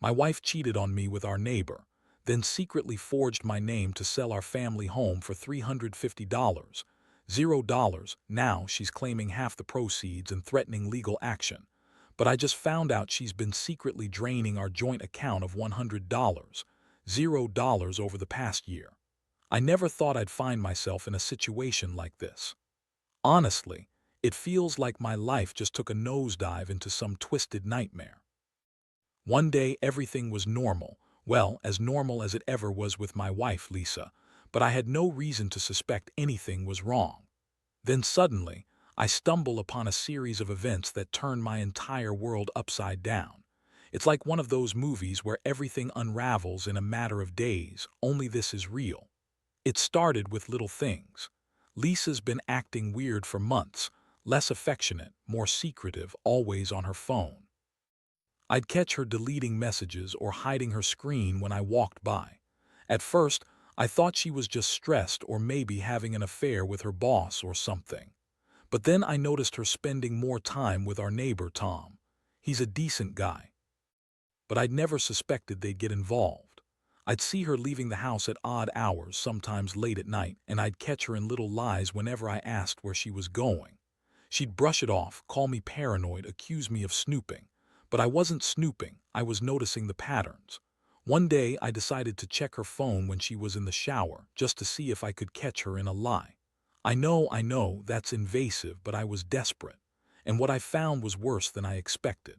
My wife cheated on me with our neighbor, then secretly forged my name to sell our family home for $350. $0. Now she's claiming half the proceeds and threatening legal action. But I just found out she's been secretly draining our joint account of $100. $0 over the past year. I never thought I'd find myself in a situation like this. Honestly, it feels like my life just took a nosedive into some twisted nightmare. One day everything was normal, well, as normal as it ever was with my wife, Lisa, but I had no reason to suspect anything was wrong. Then suddenly, I stumble upon a series of events that turn my entire world upside down. It's like one of those movies where everything unravels in a matter of days, only this is real. It started with little things. Lisa's been acting weird for months, less affectionate, more secretive, always on her phone. I'd catch her deleting messages or hiding her screen when I walked by. At first, I thought she was just stressed or maybe having an affair with her boss or something. But then I noticed her spending more time with our neighbor Tom. He's a decent guy. But I'd never suspected they'd get involved. I'd see her leaving the house at odd hours, sometimes late at night, and I'd catch her in little lies whenever I asked where she was going. She'd brush it off, call me paranoid, accuse me of snooping. But I wasn't snooping, I was noticing the patterns. One day I decided to check her phone when she was in the shower, just to see if I could catch her in a lie. I know, that's invasive, but I was desperate. And what I found was worse than I expected.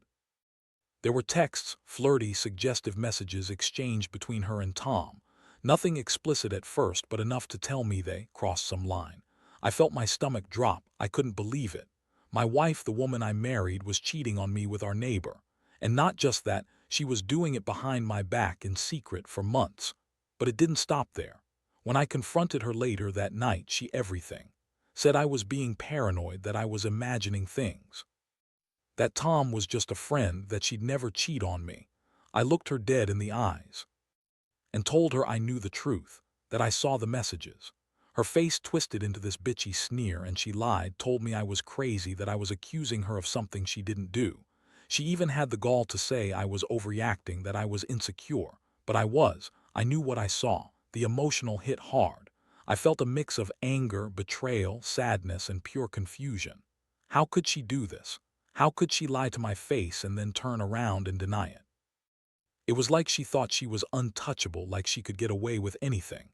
There were texts, flirty, suggestive messages exchanged between her and Tom. Nothing explicit at first, but enough to tell me they crossed some line. I felt my stomach drop. I couldn't believe it. My wife, the woman I married, was cheating on me with our neighbor. And not just that, she was doing it behind my back in secret for months. But it didn't stop there. When I confronted her later that night, she everything. Said I was being paranoid, that I was imagining things. That Tom was just a friend, that she'd never cheat on me. I looked her dead in the eyes and told her I knew the truth, that I saw the messages. Her face twisted into this bitchy sneer and she lied, told me I was crazy, that I was accusing her of something she didn't do. She even had the gall to say I was overreacting, that I was insecure. But I was. I knew what I saw. The emotional hit hard. I felt a mix of anger, betrayal, sadness, and pure confusion. How could she do this? How could she lie to my face and then turn around and deny it? It was like she thought she was untouchable, like she could get away with anything.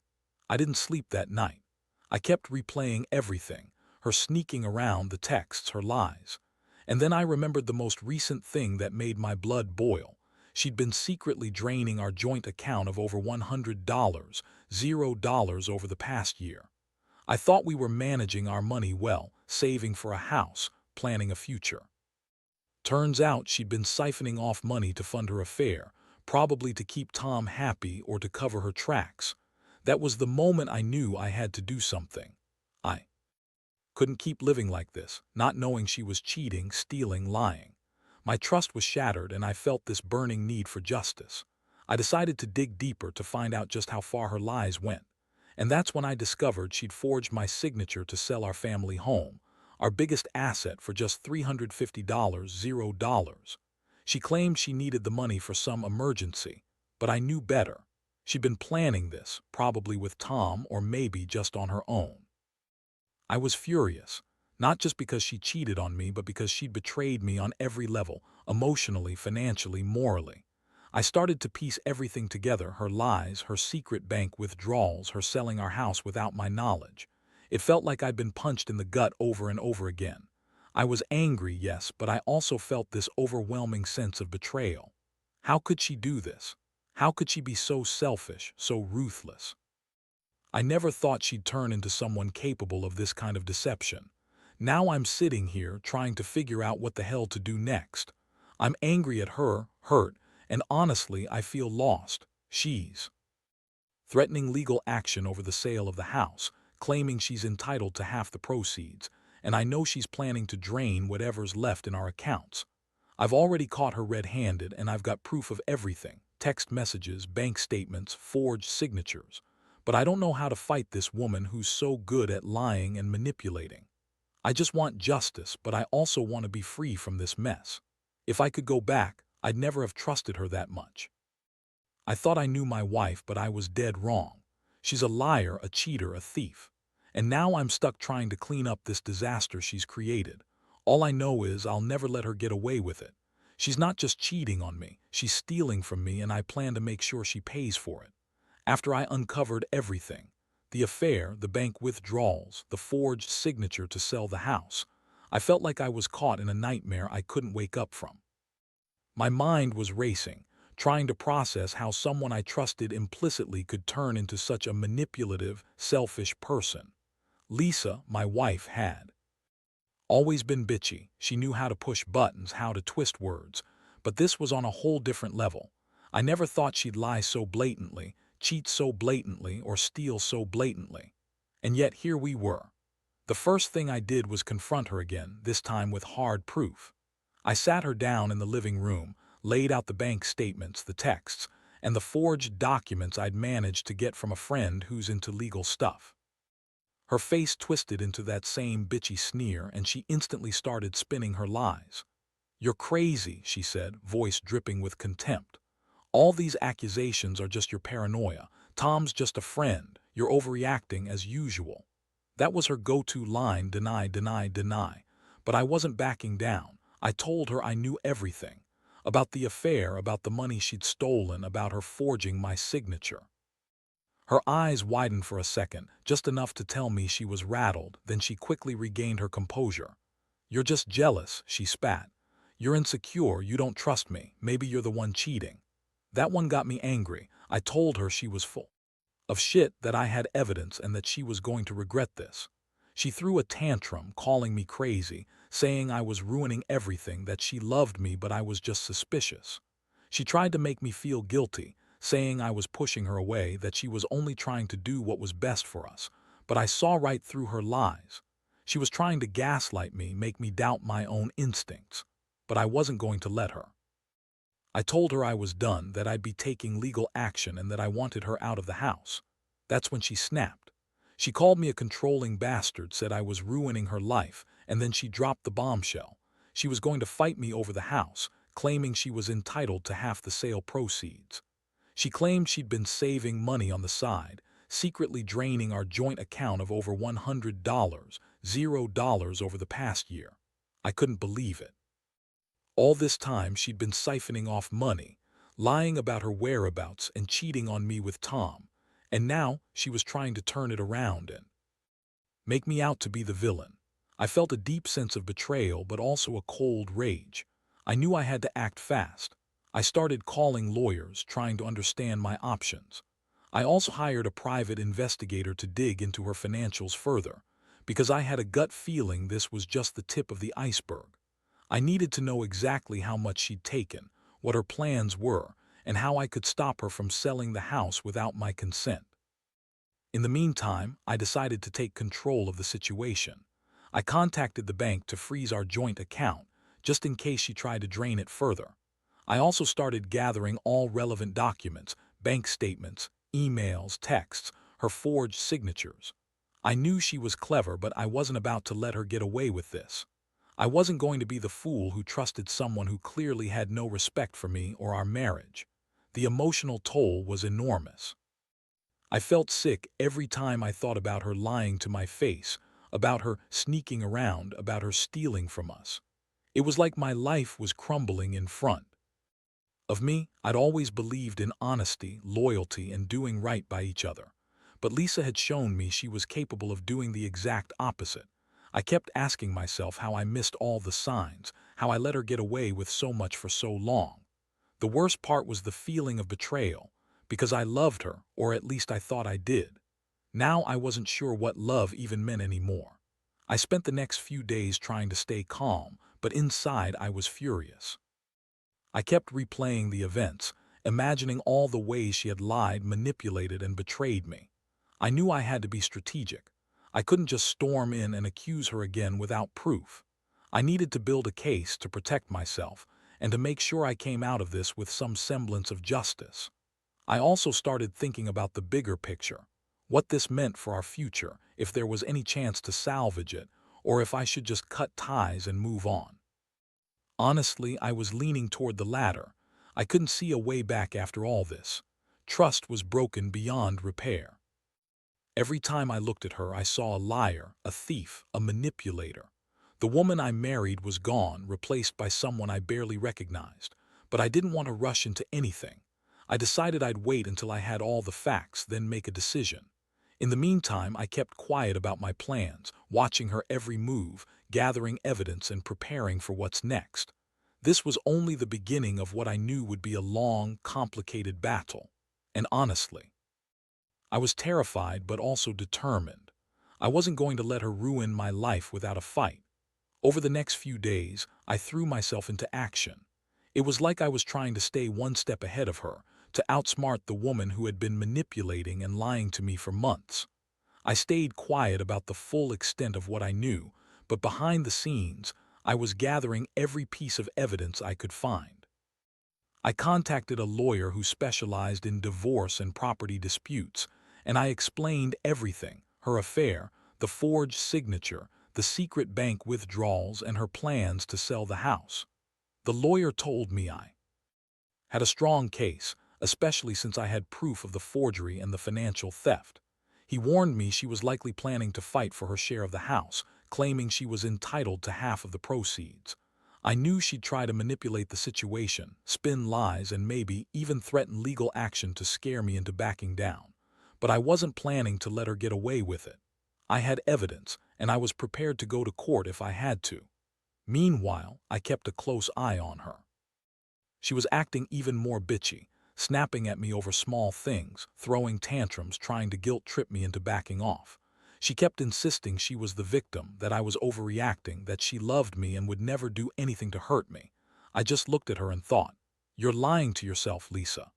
I didn't sleep that night. I kept replaying everything, her sneaking around, the texts, her lies. And then I remembered the most recent thing that made my blood boil. She'd been secretly draining our joint account of over $100, $0 over the past year. I thought we were managing our money well, saving for a house, planning a future. Turns out she'd been siphoning off money to fund her affair, probably to keep Tom happy or to cover her tracks. That was the moment I knew I had to do something. I couldn't keep living like this, not knowing she was cheating, stealing, lying. My trust was shattered and I felt this burning need for justice. I decided to dig deeper to find out just how far her lies went. And that's when I discovered she'd forged my signature to sell our family home, our biggest asset, for just $350, $0. She claimed she needed the money for some emergency, but I knew better. She'd been planning this, probably with Tom or maybe just on her own. I was furious, not just because she cheated on me, but because she'd betrayed me on every level, emotionally, financially, morally. I started to piece everything together, her lies, her secret bank withdrawals, her selling our house without my knowledge. It felt like I'd been punched in the gut over and over again. I was angry, yes, but I also felt this overwhelming sense of betrayal. How could she do this? How could she be so selfish, so ruthless? I never thought she'd turn into someone capable of this kind of deception. Now I'm sitting here trying to figure out what the hell to do next. I'm angry at her, hurt, and honestly I feel lost. She's threatening legal action over the sale of the house, claiming she's entitled to half the proceeds, and I know she's planning to drain whatever's left in our accounts. I've already caught her red-handed and I've got proof of everything: text messages, bank statements, forged signatures. But I don't know how to fight this woman who's so good at lying and manipulating. I just want justice, but I also want to be free from this mess. If I could go back, I'd never have trusted her that much. I thought I knew my wife, but I was dead wrong. She's a liar, a cheater, a thief. And now I'm stuck trying to clean up this disaster she's created. All I know is I'll never let her get away with it. She's not just cheating on me, she's stealing from me, and I plan to make sure she pays for it. After I uncovered everything, the affair, the bank withdrawals, the forged signature to sell the house, I felt like I was caught in a nightmare I couldn't wake up from. My mind was racing, trying to process how someone I trusted implicitly could turn into such a manipulative, selfish person. Lisa, my wife, had always been bitchy. She knew how to push buttons, how to twist words. But this was on a whole different level. I never thought she'd lie so blatantly, cheat so blatantly, or steal so blatantly. And yet here we were. The first thing I did was confront her again, this time with hard proof. I sat her down in the living room, laid out the bank statements, the texts, and the forged documents I'd managed to get from a friend who's into legal stuff. Her face twisted into that same bitchy sneer, and she instantly started spinning her lies. "You're crazy," she said, voice dripping with contempt. "All these accusations are just your paranoia. Tom's just a friend. You're overreacting as usual." That was her go-to line: deny, deny, deny. But I wasn't backing down. I told her I knew everything. About the affair, about the money she'd stolen, about her forging my signature. Her eyes widened for a second, just enough to tell me she was rattled, then she quickly regained her composure. "You're just jealous," she spat. "You're insecure, you don't trust me, maybe you're the one cheating." That one got me angry. I told her she was full of shit, that I had evidence, and that she was going to regret this. She threw a tantrum, calling me crazy, saying I was ruining everything, that she loved me but I was just suspicious. She tried to make me feel guilty, saying I was pushing her away, that she was only trying to do what was best for us. But I saw right through her lies. She was trying to gaslight me, make me doubt my own instincts. But I wasn't going to let her. I told her I was done, that I'd be taking legal action, and that I wanted her out of the house. That's when she snapped. She called me a controlling bastard, said I was ruining her life, and then she dropped the bombshell. She was going to fight me over the house, claiming she was entitled to half the sale proceeds. She claimed she'd been saving money on the side, secretly draining our joint account of over $100, $0 over the past year. I couldn't believe it. All this time she'd been siphoning off money, lying about her whereabouts, and cheating on me with Tom. And now she was trying to turn it around and make me out to be the villain. I felt a deep sense of betrayal, but also a cold rage. I knew I had to act fast. I started calling lawyers, trying to understand my options. I also hired a private investigator to dig into her financials further, because I had a gut feeling this was just the tip of the iceberg. I needed to know exactly how much she'd taken, what her plans were, and how I could stop her from selling the house without my consent. In the meantime, I decided to take control of the situation. I contacted the bank to freeze our joint account, just in case she tried to drain it further. I also started gathering all relevant documents, bank statements, emails, texts, her forged signatures. I knew she was clever, but I wasn't about to let her get away with this. I wasn't going to be the fool who trusted someone who clearly had no respect for me or our marriage. The emotional toll was enormous. I felt sick every time I thought about her lying to my face, about her sneaking around, about her stealing from us. It was like my life was crumbling in front of me. I'd always believed in honesty, loyalty, and doing right by each other. But Lisa had shown me she was capable of doing the exact opposite. I kept asking myself how I missed all the signs, how I let her get away with so much for so long. The worst part was the feeling of betrayal, because I loved her, or at least I thought I did. Now I wasn't sure what love even meant anymore. I spent the next few days trying to stay calm, but inside I was furious. I kept replaying the events, imagining all the ways she had lied, manipulated, and betrayed me. I knew I had to be strategic. I couldn't just storm in and accuse her again without proof. I needed to build a case to protect myself and to make sure I came out of this with some semblance of justice. I also started thinking about the bigger picture, what this meant for our future, if there was any chance to salvage it, or if I should just cut ties and move on. Honestly, I was leaning toward the latter. I couldn't see a way back after all this. Trust was broken beyond repair. Every time I looked at her, I saw a liar, a thief, a manipulator. The woman I married was gone, replaced by someone I barely recognized. But I didn't want to rush into anything. I decided I'd wait until I had all the facts, then make a decision. In the meantime, I kept quiet about my plans, watching her every move, gathering evidence and preparing for what's next. This was only the beginning of what I knew would be a long, complicated battle. And honestly, I was terrified but also determined. I wasn't going to let her ruin my life without a fight. Over the next few days, I threw myself into action. It was like I was trying to stay one step ahead of her, to outsmart the woman who had been manipulating and lying to me for months. I stayed quiet about the full extent of what I knew, but behind the scenes, I was gathering every piece of evidence I could find. I contacted a lawyer who specialized in divorce and property disputes, and I explained everything: her affair, the forged signature, the secret bank withdrawals, and her plans to sell the house. The lawyer told me I had a strong case, especially since I had proof of the forgery and the financial theft. He warned me she was likely planning to fight for her share of the house, claiming she was entitled to half of the proceeds. I knew she'd try to manipulate the situation, spin lies, and maybe even threaten legal action to scare me into backing down. But I wasn't planning to let her get away with it. I had evidence, and I was prepared to go to court if I had to. Meanwhile, I kept a close eye on her. She was acting even more bitchy, snapping at me over small things, throwing tantrums, trying to guilt-trip me into backing off. She kept insisting she was the victim, that I was overreacting, that she loved me and would never do anything to hurt me. I just looked at her and thought, "You're lying to yourself, Lisa."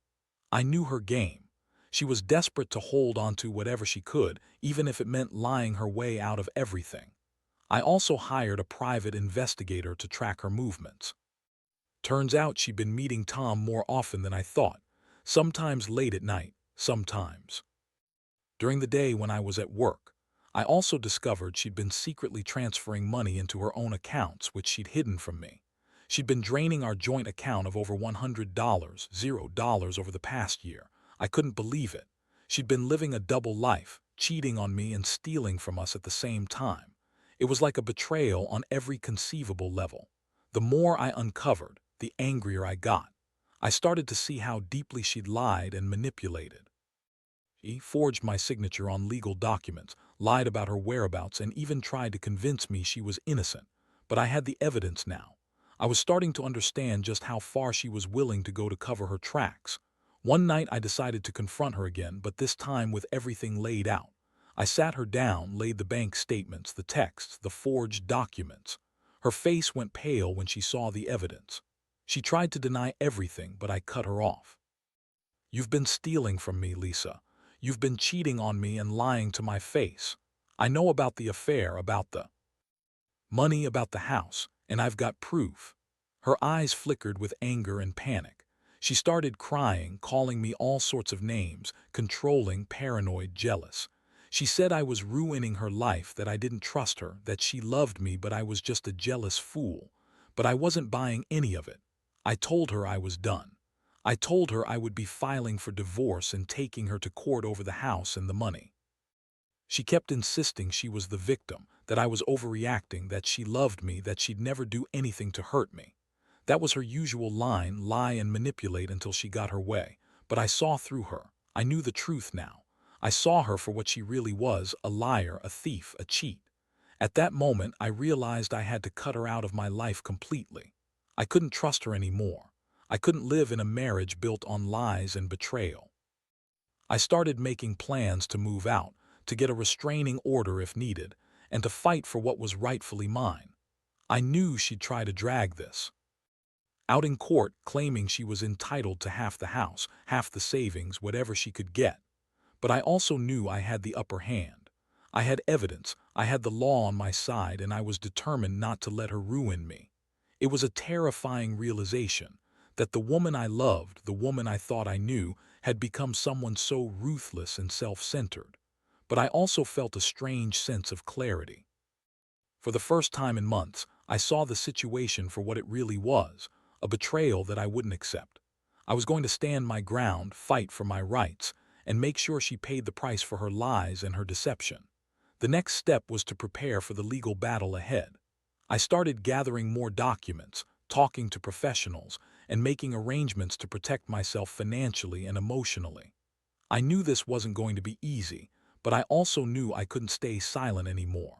I knew her game. She was desperate to hold on to whatever she could, even if it meant lying her way out of everything. I also hired a private investigator to track her movements. Turns out she'd been meeting Tom more often than I thought, sometimes late at night, sometimes during the day when I was at work. I also discovered she'd been secretly transferring money into her own accounts, which she'd hidden from me. She'd been draining our joint account of over $100, $0 over the past year. I couldn't believe it. She'd been living a double life, cheating on me and stealing from us at the same time. It was like a betrayal on every conceivable level. The more I uncovered, the angrier I got. I started to see how deeply she'd lied and manipulated. She forged my signature on legal documents, lied about her whereabouts, and even tried to convince me she was innocent. But I had the evidence now. I was starting to understand just how far she was willing to go to cover her tracks. One night I decided to confront her again, but this time with everything laid out. I sat her down, laid the bank statements, the texts, the forged documents. Her face went pale when she saw the evidence. She tried to deny everything, but I cut her off. "You've been stealing from me, Lisa. You've been cheating on me and lying to my face. I know about the affair, about the money, about the house, and I've got proof." Her eyes flickered with anger and panic. She started crying, calling me all sorts of names: controlling, paranoid, jealous. She said I was ruining her life, that I didn't trust her, that she loved me but I was just a jealous fool. But I wasn't buying any of it. I told her I was done. I told her I would be filing for divorce and taking her to court over the house and the money. She kept insisting she was the victim, that I was overreacting, that she loved me, that she'd never do anything to hurt me. That was her usual line: lie and manipulate until she got her way. But I saw through her. I knew the truth now. I saw her for what she really was: a liar, a thief, a cheat. At that moment, I realized I had to cut her out of my life completely. I couldn't trust her anymore. I couldn't live in a marriage built on lies and betrayal. I started making plans to move out, to get a restraining order if needed, and to fight for what was rightfully mine. I knew she'd try to drag this out in court, claiming she was entitled to half the house, half the savings, whatever she could get. But I also knew I had the upper hand. I had evidence, I had the law on my side, and I was determined not to let her ruin me. It was a terrifying realization that the woman I loved, the woman I thought I knew, had become someone so ruthless and self-centered. But I also felt a strange sense of clarity. For the first time in months, I saw the situation for what it really was: a betrayal that I wouldn't accept. I was going to stand my ground, fight for my rights, and make sure she paid the price for her lies and her deception. The next step was to prepare for the legal battle ahead. I started gathering more documents, talking to professionals, and making arrangements to protect myself financially and emotionally. I knew this wasn't going to be easy, but I also knew I couldn't stay silent anymore.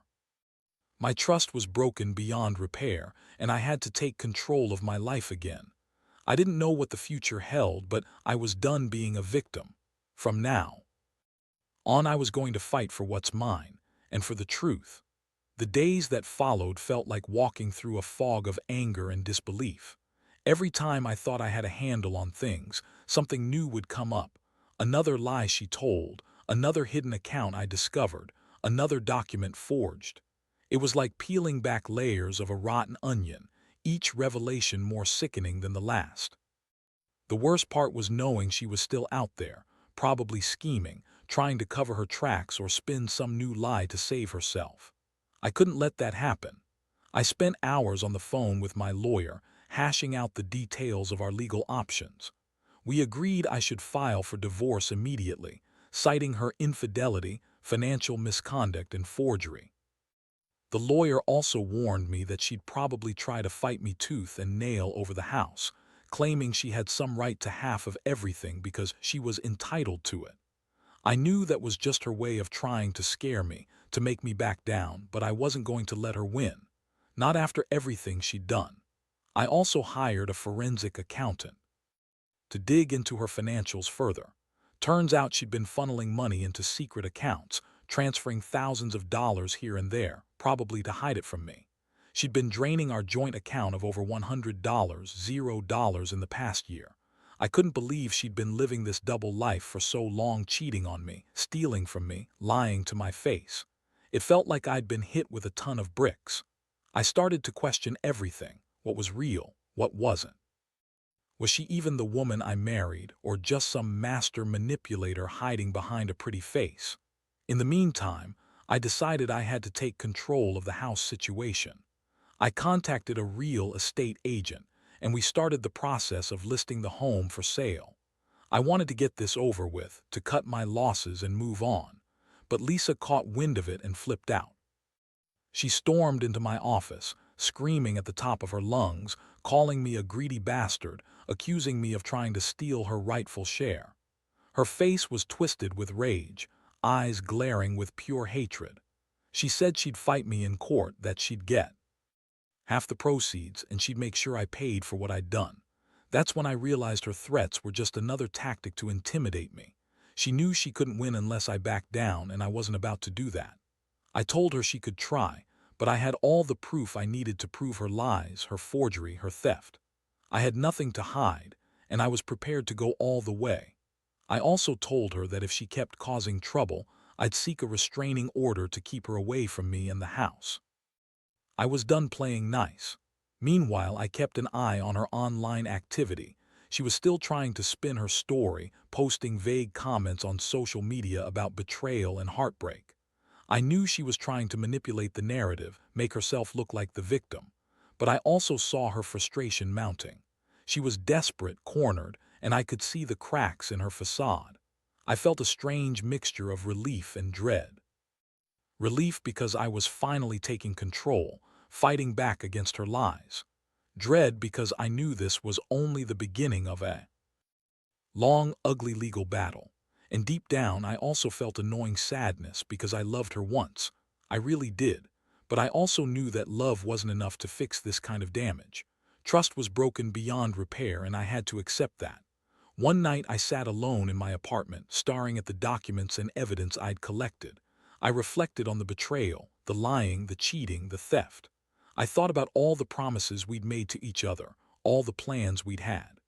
My trust was broken beyond repair, and I had to take control of my life again. I didn't know what the future held, but I was done being a victim. From now on, I was going to fight for what's mine, and for the truth. The days that followed felt like walking through a fog of anger and disbelief. Every time I thought I had a handle on things, something new would come up. Another lie she told, another hidden account I discovered, another document forged. It was like peeling back layers of a rotten onion, each revelation more sickening than the last. The worst part was knowing she was still out there, probably scheming, trying to cover her tracks or spin some new lie to save herself. I couldn't let that happen. I spent hours on the phone with my lawyer, hashing out the details of our legal options. We agreed I should file for divorce immediately, citing her infidelity, financial misconduct, and forgery. The lawyer also warned me that she'd probably try to fight me tooth and nail over the house, claiming she had some right to half of everything because she was entitled to it. I knew that was just her way of trying to scare me, to make me back down, but I wasn't going to let her win. Not after everything she'd done. I also hired a forensic accountant to dig into her financials further. Turns out she'd been funneling money into secret accounts, transferring thousands of dollars here and there, probably to hide it from me. She'd been draining our joint account of over $100, $0 in the past year. I couldn't believe she'd been living this double life for so long, cheating on me, stealing from me, lying to my face. It felt like I'd been hit with a ton of bricks. I started to question everything, what was real, what wasn't. Was she even the woman I married, or just some master manipulator hiding behind a pretty face? In the meantime, I decided I had to take control of the house situation. I contacted a real estate agent, and we started the process of listing the home for sale. I wanted to get this over with, to cut my losses and move on. But Lisa caught wind of it and flipped out. She stormed into my office, screaming at the top of her lungs, calling me a greedy bastard, accusing me of trying to steal her rightful share. Her face was twisted with rage, eyes glaring with pure hatred. She said she'd fight me in court, that she'd get half the proceeds, and she'd make sure I paid for what I'd done. That's when I realized her threats were just another tactic to intimidate me. She knew she couldn't win unless I backed down, and I wasn't about to do that. I told her she could try, but I had all the proof I needed to prove her lies, her forgery, her theft. I had nothing to hide, and I was prepared to go all the way. I also told her that if she kept causing trouble, I'd seek a restraining order to keep her away from me and the house. I was done playing nice. Meanwhile, I kept an eye on her online activity. She was still trying to spin her story, posting vague comments on social media about betrayal and heartbreak. I knew she was trying to manipulate the narrative, make herself look like the victim. But I also saw her frustration mounting. She was desperate, cornered, and I could see the cracks in her facade. I felt a strange mixture of relief and dread. Relief because I was finally taking control, fighting back against her lies. Dread because I knew this was only the beginning of a long, ugly legal battle. And deep down, I also felt a gnawing sadness because I loved her once. I really did. But I also knew that love wasn't enough to fix this kind of damage. Trust was broken beyond repair, and I had to accept that. One night I sat alone in my apartment, staring at the documents and evidence I'd collected. I reflected on the betrayal, the lying, the cheating, the theft. I thought about all the promises we'd made to each other, all the plans we'd had.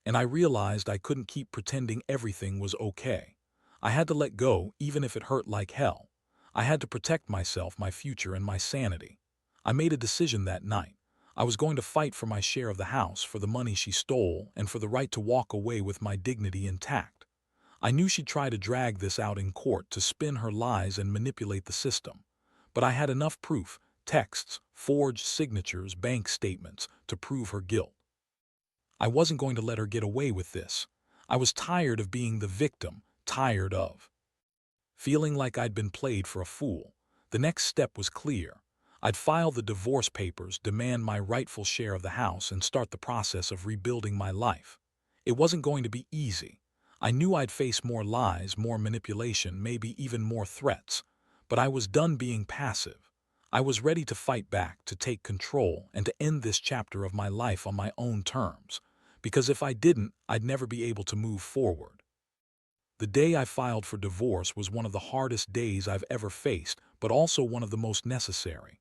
And I realized I couldn't keep pretending everything was okay. I had to let go, even if it hurt like hell. I had to protect myself, my future, and my sanity. I made a decision that night. I was going to fight for my share of the house, for the money she stole, and for the right to walk away with my dignity intact. I knew she'd try to drag this out in court, to spin her lies and manipulate the system. But I had enough proof, texts, forged signatures, bank statements, to prove her guilt. I wasn't going to let her get away with this. I was tired of being the victim, tired of feeling like I'd been played for a fool. The next step was clear. I'd file the divorce papers, demand my rightful share of the house, and start the process of rebuilding my life. It wasn't going to be easy. I knew I'd face more lies, more manipulation, maybe even more threats. But I was done being passive. I was ready to fight back, to take control, and to end this chapter of my life on my own terms. Because if I didn't, I'd never be able to move forward. The day I filed for divorce was one of the hardest days I've ever faced, but also one of the most necessary.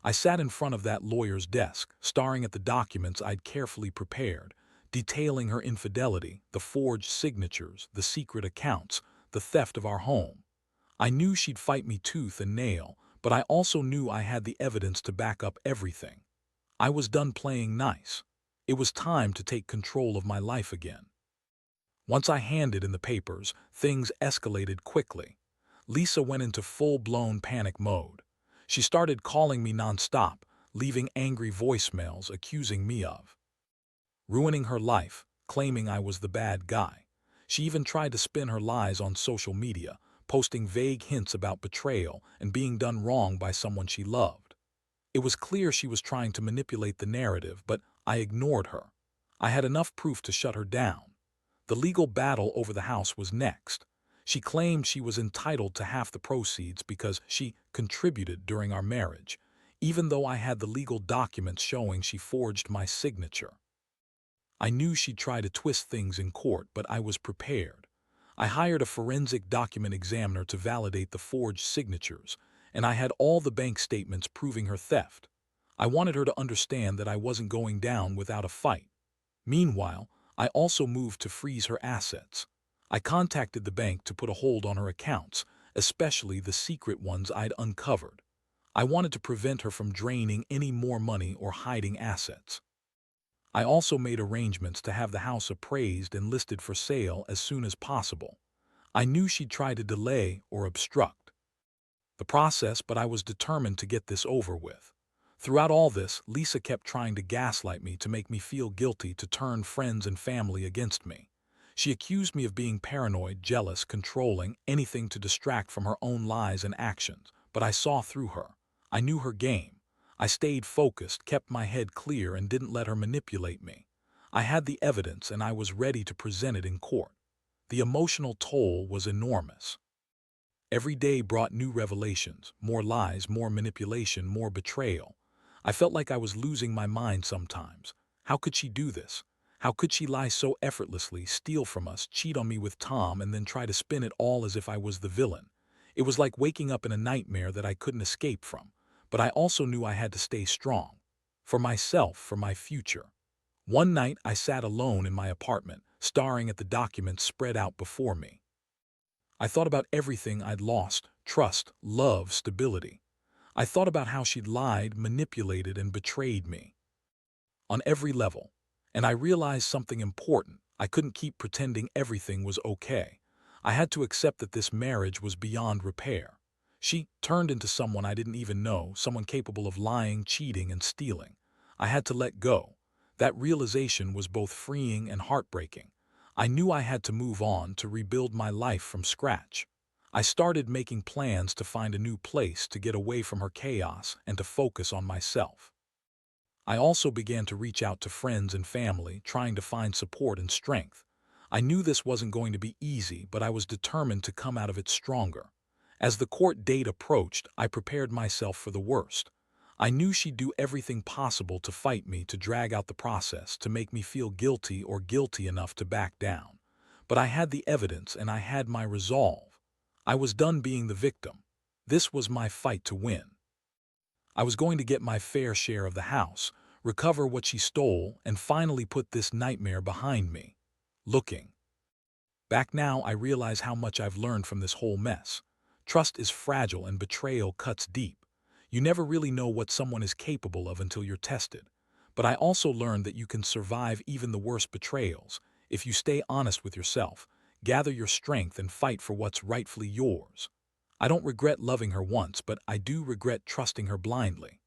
I sat in front of that lawyer's desk, staring at the documents I'd carefully prepared, detailing her infidelity, the forged signatures, the secret accounts, the theft of our home. I knew she'd fight me tooth and nail, but I also knew I had the evidence to back up everything. I was done playing nice. It was time to take control of my life again. Once I handed in the papers, things escalated quickly. Lisa went into full-blown panic mode. She started calling me nonstop, leaving angry voicemails accusing me of ruining her life, claiming I was the bad guy. She even tried to spin her lies on social media, posting vague hints about betrayal and being done wrong by someone she loved. It was clear she was trying to manipulate the narrative, but I ignored her. I had enough proof to shut her down. The legal battle over the house was next. She claimed she was entitled to half the proceeds because she contributed during our marriage, even though I had the legal documents showing she forged my signature. I knew she'd try to twist things in court, but I was prepared. I hired a forensic document examiner to validate the forged signatures, and I had all the bank statements proving her theft. I wanted her to understand that I wasn't going down without a fight. Meanwhile, I also moved to freeze her assets. I contacted the bank to put a hold on her accounts, especially the secret ones I'd uncovered. I wanted to prevent her from draining any more money or hiding assets. I also made arrangements to have the house appraised and listed for sale as soon as possible. I knew she'd try to delay or obstruct the process, but I was determined to get this over with. Throughout all this, Lisa kept trying to gaslight me, to make me feel guilty, to turn friends and family against me. She accused me of being paranoid, jealous, controlling, anything to distract from her own lies and actions. But I saw through her. I knew her game. I stayed focused, kept my head clear, and didn't let her manipulate me. I had the evidence, and I was ready to present it in court. The emotional toll was enormous. Every day brought new revelations, more lies, more manipulation, more betrayal. I felt like I was losing my mind sometimes. How could she do this? How could she lie so effortlessly, steal from us, cheat on me with Tom, and then try to spin it all as if I was the villain? It was like waking up in a nightmare that I couldn't escape from. But I also knew I had to stay strong. For myself, for my future. One night I sat alone in my apartment, staring at the documents spread out before me. I thought about everything I'd lost: trust, love, stability. I thought about how she'd lied, manipulated, and betrayed me on every level. And I realized something important. I couldn't keep pretending everything was okay. I had to accept that this marriage was beyond repair. She turned into someone I didn't even know, someone capable of lying, cheating, and stealing. I had to let go. That realization was both freeing and heartbreaking. I knew I had to move on, to rebuild my life from scratch. I started making plans to find a new place, to get away from her chaos, and to focus on myself. I also began to reach out to friends and family, trying to find support and strength. I knew this wasn't going to be easy, but I was determined to come out of it stronger. As the court date approached, I prepared myself for the worst. I knew she'd do everything possible to fight me, to drag out the process, to make me feel guilty or guilty enough to back down. But I had the evidence, and I had my resolve. I was done being the victim. This was my fight to win. I was going to get my fair share of the house, recover what she stole, and finally put this nightmare behind me. Looking back now, I realize how much I've learned from this whole mess. Trust is fragile and betrayal cuts deep. You never really know what someone is capable of until you're tested. But I also learned that you can survive even the worst betrayals if you stay honest with yourself, gather your strength, and fight for what's rightfully yours. I don't regret loving her once, but I do regret trusting her blindly.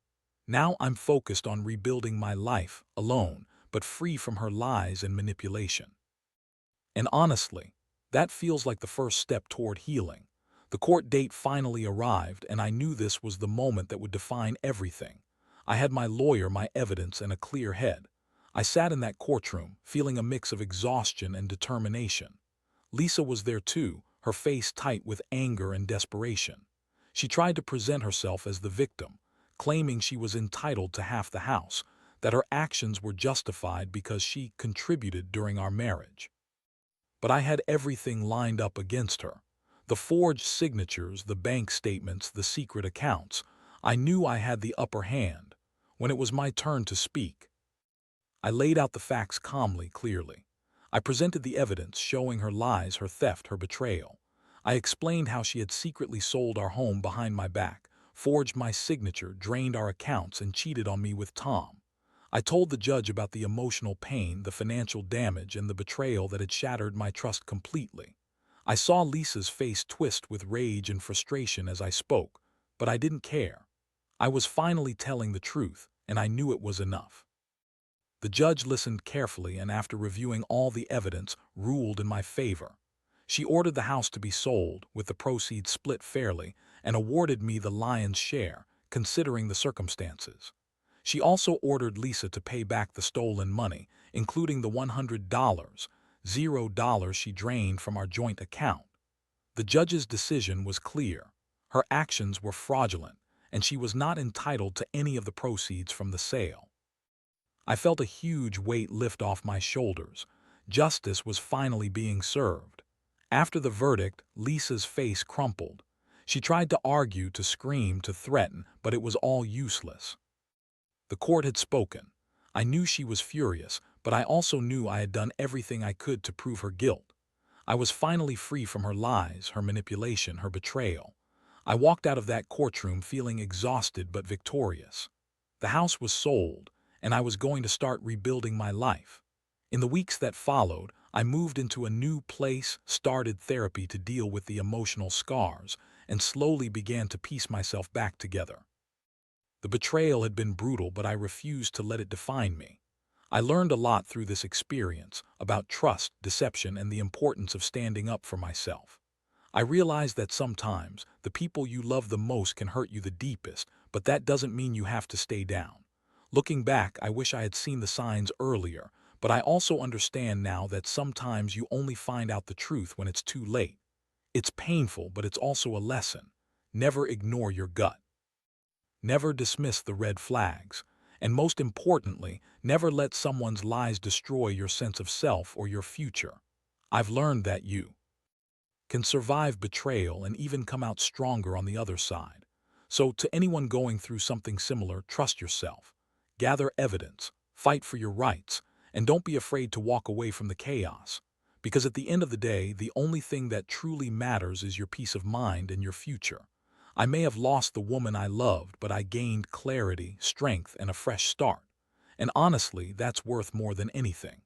Now I'm focused on rebuilding my life, alone, but free from her lies and manipulation. And honestly, that feels like the first step toward healing. The court date finally arrived, and I knew this was the moment that would define everything. I had my lawyer, my evidence, and a clear head. I sat in that courtroom, feeling a mix of exhaustion and determination. Lisa was there too, her face tight with anger and desperation. She tried to present herself as the victim, claiming she was entitled to half the house, that her actions were justified because she contributed during our marriage. But I had everything lined up against her. The forged signatures, the bank statements, the secret accounts. I knew I had the upper hand. When it was my turn to speak, I laid out the facts calmly, clearly. I presented the evidence showing her lies, her theft, her betrayal. I explained how she had secretly sold our home behind my back, forged my signature, drained our accounts, and cheated on me with Tom. I told the judge about the emotional pain, the financial damage, and the betrayal that had shattered my trust completely. I saw Lisa's face twist with rage and frustration as I spoke, but I didn't care. I was finally telling the truth, and I knew it was enough. The judge listened carefully and, after reviewing all the evidence, ruled in my favor. She ordered the house to be sold, with the proceeds split fairly, and awarded me the lion's share, considering the circumstances. She also ordered Lisa to pay back the stolen money, including the $100, $0 she drained from our joint account. The judge's decision was clear. Her actions were fraudulent, and she was not entitled to any of the proceeds from the sale. I felt a huge weight lift off my shoulders. Justice was finally being served. After the verdict, Lisa's face crumpled. She tried to argue, to scream, to threaten, but it was all useless. The court had spoken. I knew she was furious, but I also knew I had done everything I could to prove her guilt. I was finally free from her lies, her manipulation, her betrayal. I walked out of that courtroom feeling exhausted but victorious. The house was sold, and I was going to start rebuilding my life. In the weeks that followed, I moved into a new place, started therapy to deal with the emotional scars, and slowly began to piece myself back together. The betrayal had been brutal, but I refused to let it define me. I learned a lot through this experience about trust, deception, and the importance of standing up for myself. I realized that sometimes the people you love the most can hurt you the deepest, but that doesn't mean you have to stay down. Looking back, I wish I had seen the signs earlier, but I also understand now that sometimes you only find out the truth when it's too late. It's painful, but it's also a lesson. Never ignore your gut. Never dismiss the red flags. And most importantly, never let someone's lies destroy your sense of self or your future. I've learned that you can survive betrayal and even come out stronger on the other side. So, to anyone going through something similar, trust yourself. Gather evidence, fight for your rights, and don't be afraid to walk away from the chaos. Because at the end of the day, the only thing that truly matters is your peace of mind and your future. I may have lost the woman I loved, but I gained clarity, strength, and a fresh start. And honestly, that's worth more than anything.